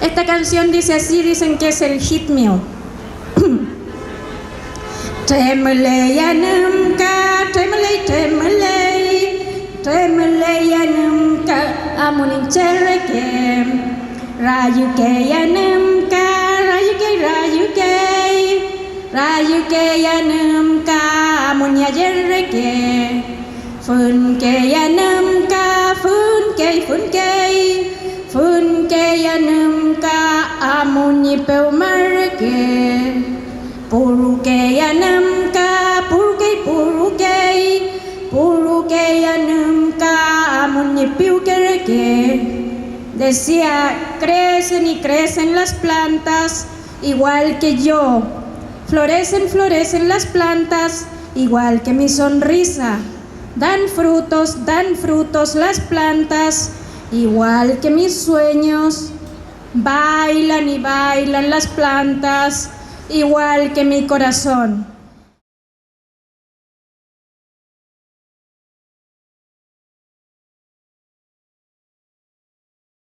Esta canción dice así, dicen que es el hit mío. Tremele yanumka, tremele, tremele, tremele yanumka, amunin chereke, rayuke yanumka, rayuke, rayuke yanumka, amunya jereke, funke yanumka, funke yanumka, amunyi peumareke. Puruke yanumka, puruke yanumka, amunyi piukereke. Decía, crecen y crecen las plantas, igual que yo. Florecen, florecen las plantas, igual que mi sonrisa. Dan frutos las plantas, igual que mis sueños. Bailan y bailan las plantas, igual que mi corazón.